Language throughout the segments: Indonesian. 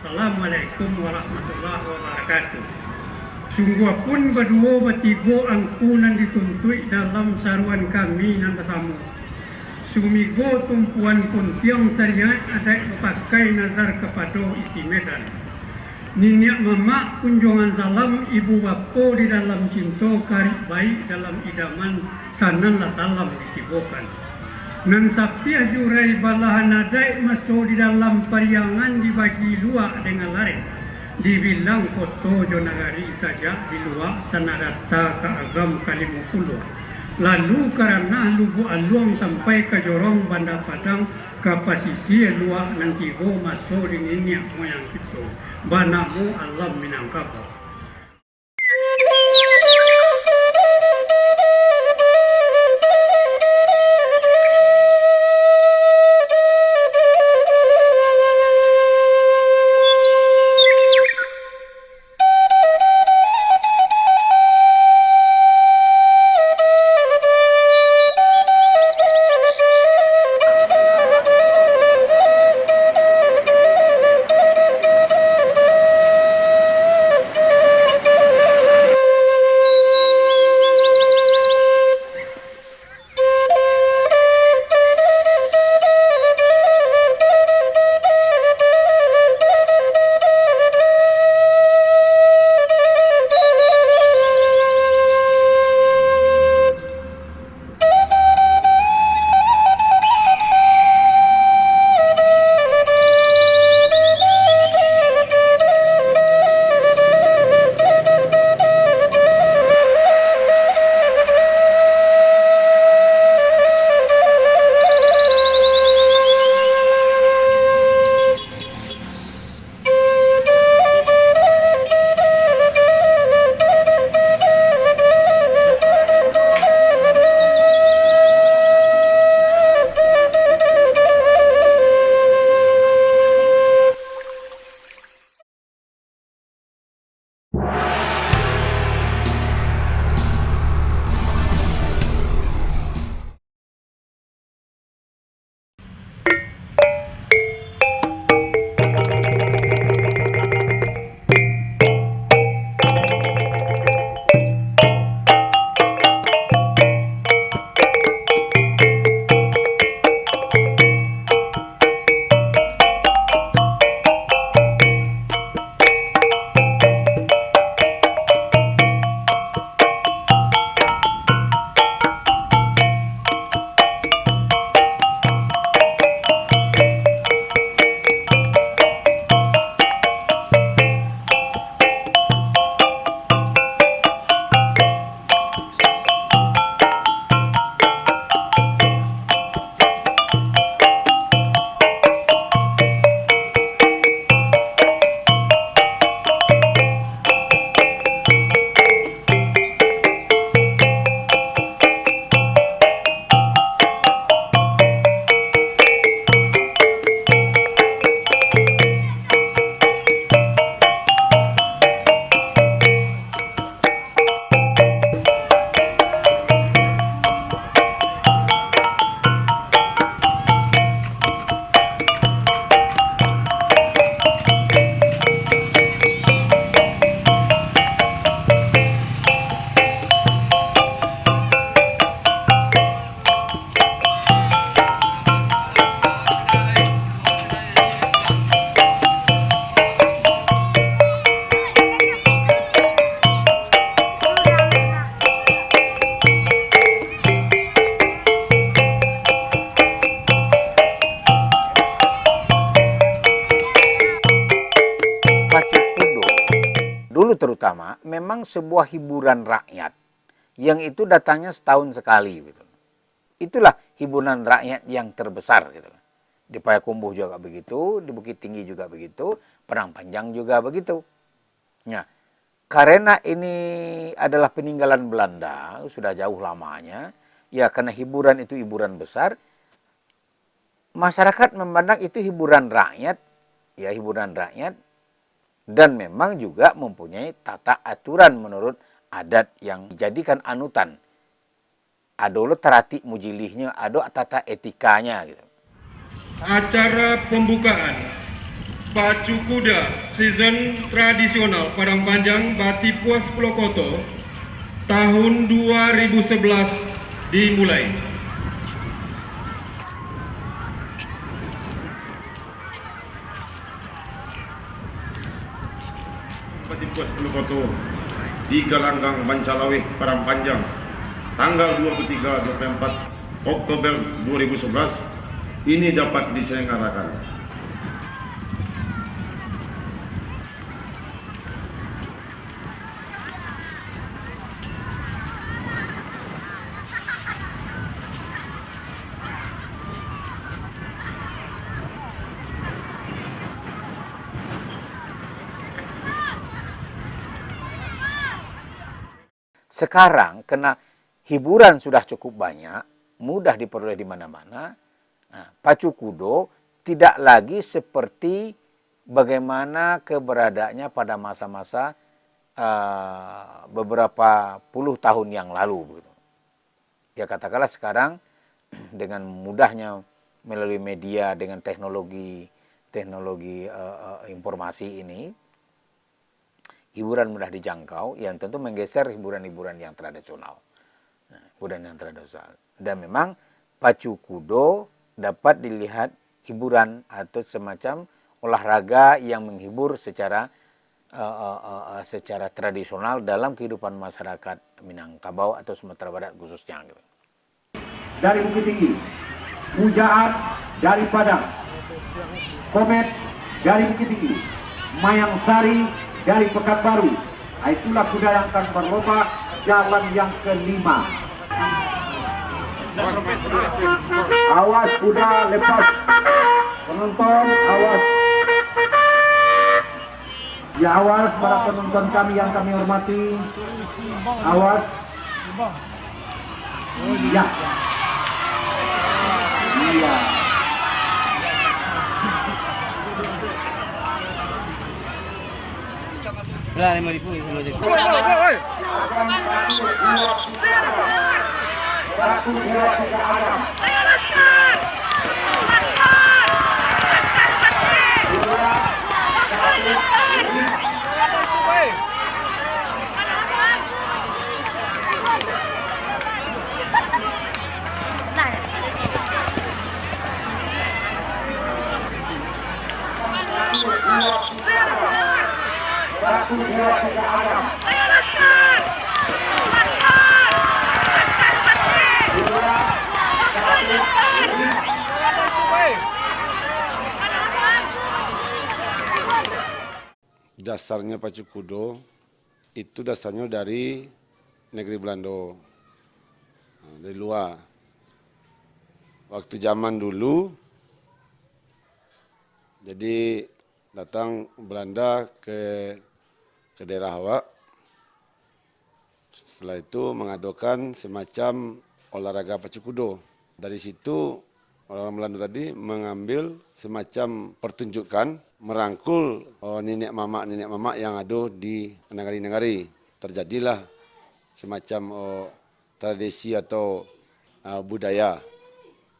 Assalamualaikum warahmatullahi wabarakatuh. Sungguh pun berdua bertiga angkunan dituntui dalam saruan kami nan bersama. Sumigo tumpuan pun tiang syariat ada berpakai nazar kepada isi medan. Niniak mamak kunjungan salam ibu bapa di dalam cinta karib baik dalam idaman sananlah salam disibukan. Nan sapi ajurai balahan adai masuk di dalam pariangan dibagi luar dengan larik. Dibilang foto jonagari saja di luar sanadata ke agam kalimupuluh. Lalu karena lubu aluang sampai ke jorong Bandar Padang ke pasisi luar nanti go masuk di minyak moyang itu. Banamu alam Minangkabau. Dulu terutama memang sebuah hiburan rakyat yang itu datangnya setahun sekali gitu. Itulah hiburan rakyat yang terbesar gitu. Di Payakumbuh juga begitu, di Bukit Tinggi juga begitu, Padang Panjang juga begitu. Nah, karena ini adalah peninggalan Belanda, sudah jauh lamanya, ya karena hiburan itu hiburan besar, masyarakat memandang itu hiburan rakyat, ya hiburan rakyat, dan memang juga mempunyai tata aturan menurut adat yang dijadikan anutan. Ada terati mujilihnya, ada tata etikanya gitu. Acara pembukaan Pacu Kuda season tradisional Padang Panjang Batipuas Pulau Koto tahun 2011 dimulai. Batipuas Pulau Koto di Galanggang Bancalaweh Padang Panjang tanggal 23-24 Oktober 2011 ini dapat diselenggarakan. Sekarang kena hiburan sudah cukup banyak, mudah diperoleh di mana-mana. Nah, pacu kudo tidak lagi seperti bagaimana keberadaannya pada masa-masa beberapa puluh tahun yang lalu. Begitu. Ya katakanlah sekarang dengan mudahnya melalui media dengan teknologi informasi ini, hiburan mudah dijangkau yang tentu menggeser hiburan-hiburan yang tradisional. Dan memang pacu kudo dapat dilihat hiburan atau semacam olahraga yang menghibur secara tradisional dalam kehidupan masyarakat Minangkabau atau Sumatera Barat khususnya. Dari Bukit Tinggi, Pujaan dari Padang, Komet dari Bukit Tinggi, Mayang Sari dari Pekanbaru. Itulah kuda yang akan berlomba jalan yang kelima. Awas kuda lepas. Penonton awas. Ya awas para penonton kami yang kami hormati. Awas. Ya. Iya. Lah 5.000 sama aja. Dasarnya pacu kudo itu dasarnya dari negeri Belanda, dari luar. Waktu zaman dulu, jadi datang Belanda ke daerah Hawa. Setelah itu mengadukan semacam olahraga pacu kudo. Dari situ orang Belanda tadi mengambil semacam pertunjukan, merangkul nenek mamak yang ada di negari-negari. Terjadilah semacam tradisi atau budaya.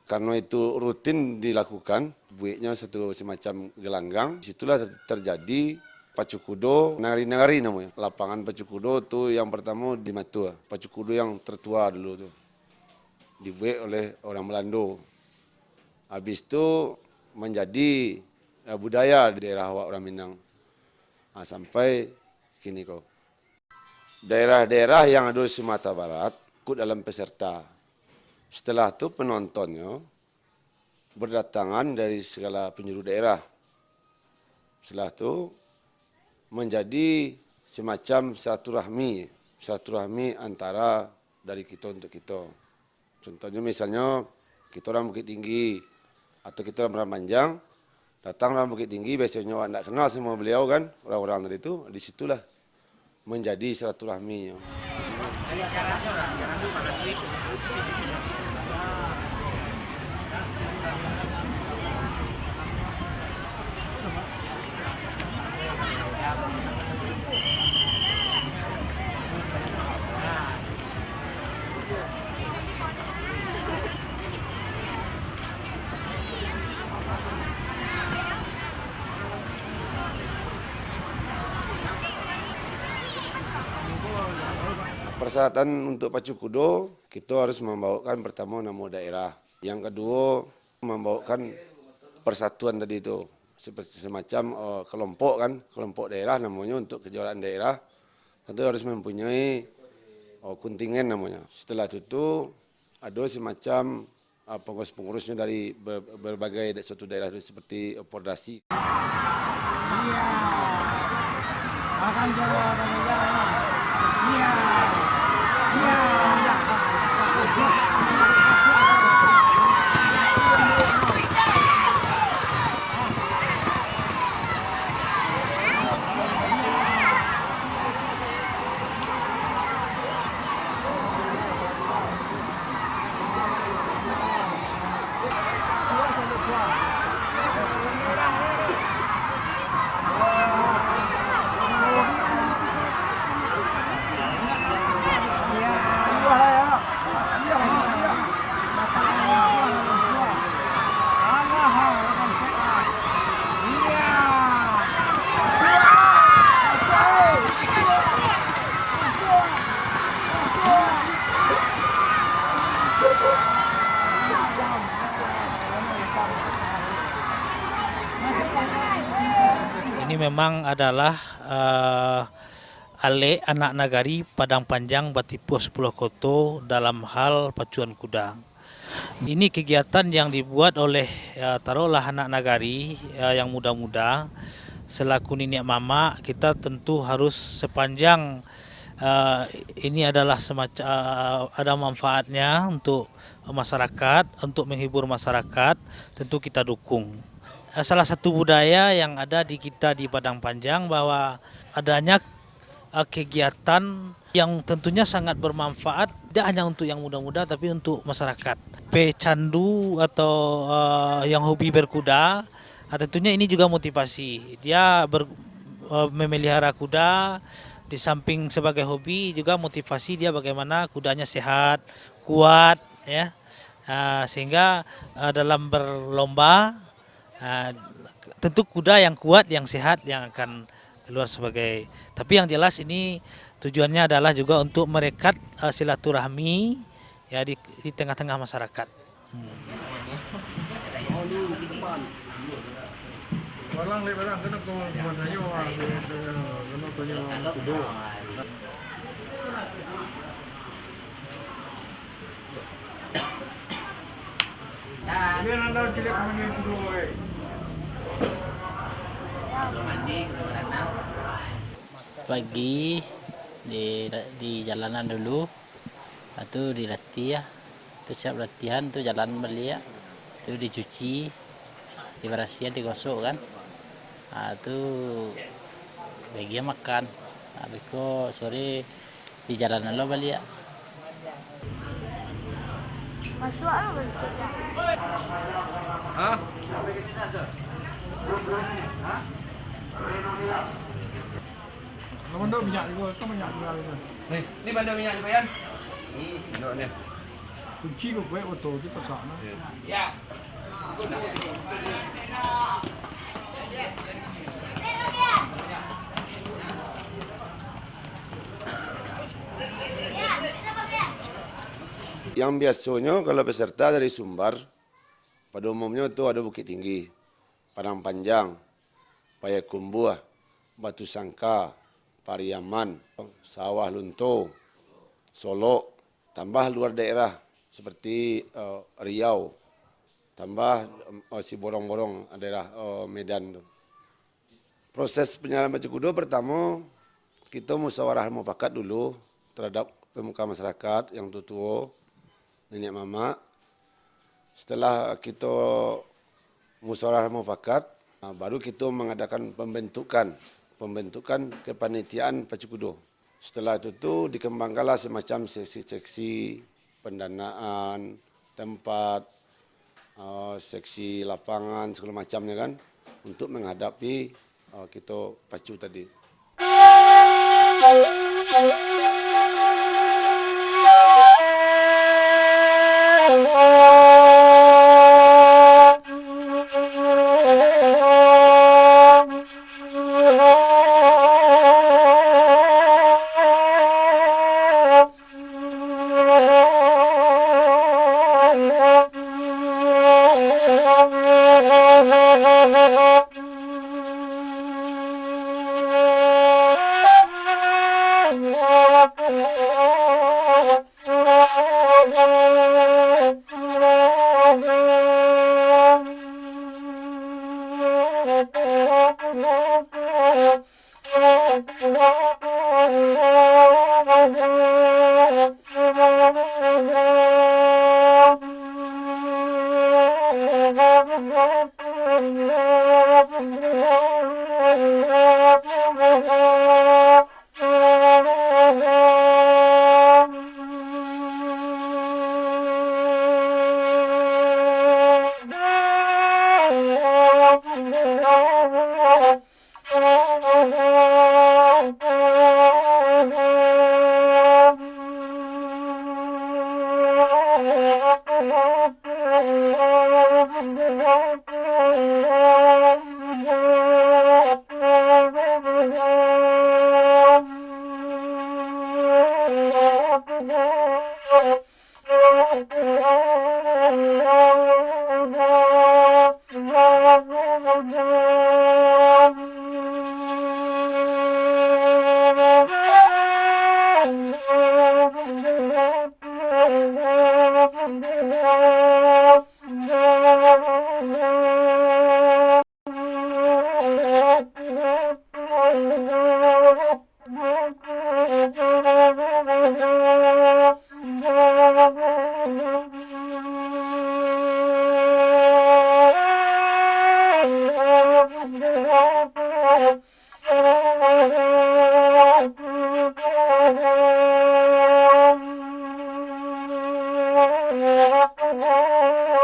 Karena itu rutin dilakukan, buatnya satu semacam gelanggang. Disitulah terjadi pacu kudo negari-negari namanya. Lapangan pacu kudo itu yang pertama di Matua. Pacu kudo yang tertua dulu tuh. Dibuat oleh orang Belanda. Habis itu menjadi budaya di daerah orang Minang. Nah, sampai kini kok. Daerah-daerah yang ada di Sumatera Barat ikut dalam peserta. Setelah itu penontonnya berdatangan dari segala penjuru daerah. Setelah itu menjadi semacam silaturahmi antara dari kita untuk kita. Contohnya misalnya kita orang Bukit Tinggi atau kita orang Padang Panjang, datang orang Bukit Tinggi, biasanya orang tidak kenal semua beliau kan, orang-orang tadi itu, disitulah menjadi silaturahmi. persyaratan untuk pacu kudo, kita harus membawakan pertama nama daerah. Yang kedua, membawakan persatuan tadi itu. Seperti semacam kelompok kan, kelompok daerah namanya untuk kejuaraan daerah. Tentu harus mempunyai kontingen namanya. Setelah itu ada semacam pengurus-pengurusnya dari berbagai suatu daerah seperti Pordasi. Ini memang adalah Ale anak nagari Padang Panjang Batipuas Pulau Koto dalam hal pacuan kuda. Ini kegiatan yang dibuat oleh taruhlah anak nagari yang muda-muda. Selaku nenek mama, kita tentu harus sepanjang ini adalah semacam ada manfaatnya untuk masyarakat, untuk menghibur masyarakat, tentu kita dukung. Salah satu budaya yang ada di kita di Padang Panjang bahwa adanya kegiatan yang tentunya sangat bermanfaat tidak hanya untuk yang muda-muda tapi untuk masyarakat. Pecandu atau yang hobi berkuda, tentunya ini juga motivasi. Dia memelihara kuda di samping sebagai hobi juga motivasi dia bagaimana kudanya sehat, kuat ya. Sehingga dalam berlomba tentu kuda yang kuat, yang sehat yang akan keluar sebagai. Tapi yang jelas ini tujuannya adalah juga untuk merekat silaturahmi ya di tengah-tengah masyarakat. Pagi di jalanan dulu, itu dilatih ya, itu siap latihan, itu jalan balik, itu dicuci, diberasihin, digosok kan, itu bagian makan, habis itu sore di jalanan lo balik. Masuk apa balik? Hah? Bandar minyak juga, kan minyak juga. Ini bandar minyak juga ya? Ini. Kunci kok gue auto itu tak sana. Ya. Yang biasanya kalau peserta dari Sumbar, pada umumnya itu ada Bukit Tinggi, Padang Panjang, Payakumbuh, Batu Sangka, Pariaman, Sawah Lunto, Solo, tambah luar daerah seperti Riau, tambah si borong-borong daerah Medan. Proses penyalahan pacu kuda pertama kita musyawarah mufakat dulu terhadap pemuka masyarakat yang tua, nenek mama. Setelah kita musyawarah mufakat, baru kita mengadakan pembentukan kepanitiaan pacu kuda. Setelah itu dikembangkanlah semacam seksi-seksi pendanaan, tempat, seksi lapangan, segala macamnya kan, untuk menghadapi kita pacu tadi.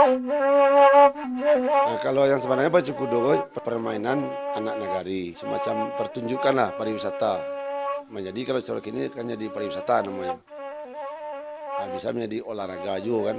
Nah, kalau yang sebenarnya Pacu Kudo permainan anak nagari, semacam pertunjukan lah pariwisata. Nah, jadi kalau colok ini kan jadi pariwisata namanya. Nah, bisa menjadi olahraga juga kan.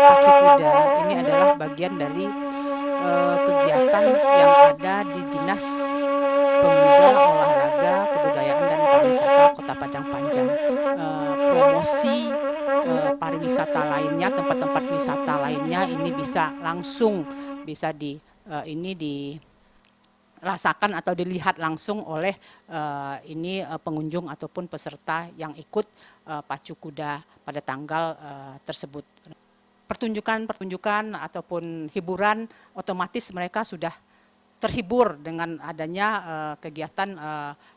Pacu Kuda ini adalah bagian dari kegiatan yang ada di Dinas Pemuda, Olahraga, Kebudayaan dan Pariwisata Kota Padang Panjang. Promosi pariwisata lainnya, tempat-tempat wisata lainnya ini bisa langsung dirasakan atau dilihat langsung oleh pengunjung ataupun peserta yang ikut Pacu Kuda pada tanggal tersebut. Pertunjukan ataupun hiburan otomatis mereka sudah terhibur dengan adanya kegiatan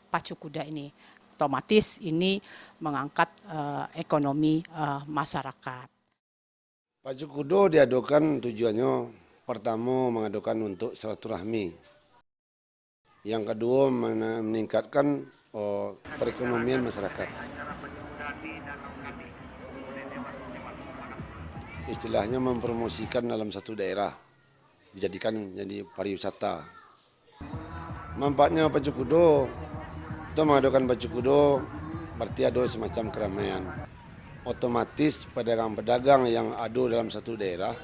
Pacu Kuda ini. Otomatis ini mengangkat ekonomi masyarakat. Pacu Kudo diadakan tujuannya pertama mengadukan untuk silaturahmi. Yang kedua meningkatkan perekonomian masyarakat. Istilahnya mempromosikan dalam satu daerah, dijadikan jadi pariwisata. Manfaatnya Pacu Kudo, itu mengadakan Pacu Kudo berarti ada semacam keramaian. Otomatis pedagang-pedagang yang ada dalam satu daerah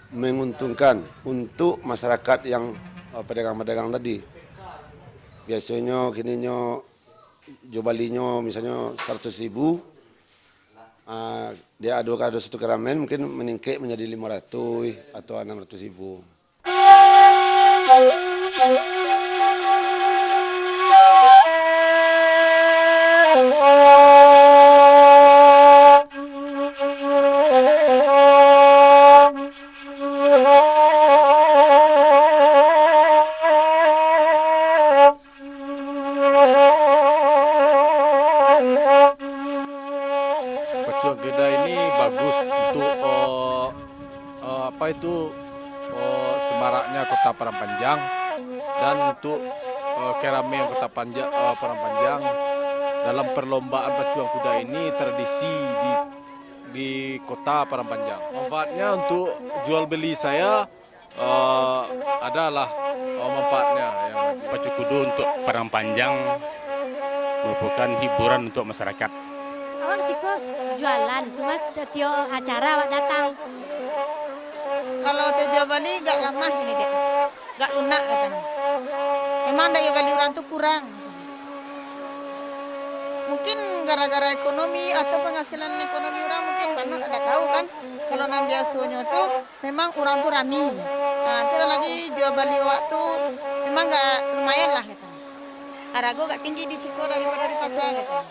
menguntungkan untuk masyarakat yang pedagang-pedagang tadi. Biasanya kininya jubalinya misalnya 100.000. Dia ada satu keramaian mungkin meningkat menjadi 500 atau 600.000. Pacu Kuda ini bagus untuk semaraknya Kota Padang Panjang. dan untuk keramaian Kota Panjang, Padang dalam perlombaan pacuan kuda ini tradisi di Kota Padang Panjang. Manfaatnya untuk jual beli saya adalah manfaatnya yang pacu kuda untuk Padang Panjang merupakan hiburan untuk masyarakat. Awak sikos jualan, cuma setiap acara awak datang. Kalau Teja Bali gak lama ini dek, gak lunak katanya. Memang daya beli orang tuh kurang. Mungkin gara-gara ekonomi atau penghasilan ekonomi orang mungkin banyak ada tahu kan. Kalau nam biasanya tuh memang orang tuh rami. Nah itu lagi jual beli waktu memang gak lumayan lah katanya. Arago gak tinggi di situ daripada di pasar katanya.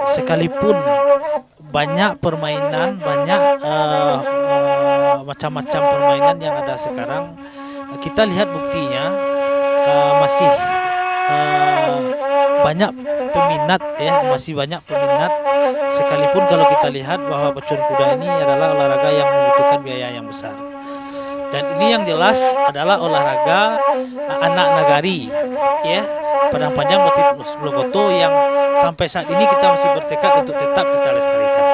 Sekalipun banyak permainan, banyak macam-macam permainan yang ada sekarang, kita lihat buktinya masih banyak peminat ya, masih banyak peminat. Sekalipun kalau kita lihat bahwa pacuan kuda ini adalah olahraga yang membutuhkan biaya yang besar. Dan ini yang jelas adalah olahraga anak nagari ya, Padang Panjang Batik Pulokoto yang sampai saat ini kita masih bertekad untuk tetap kita lestarikan.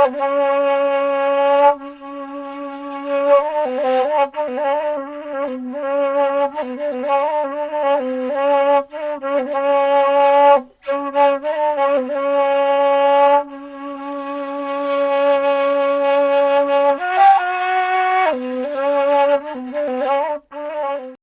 Thank you.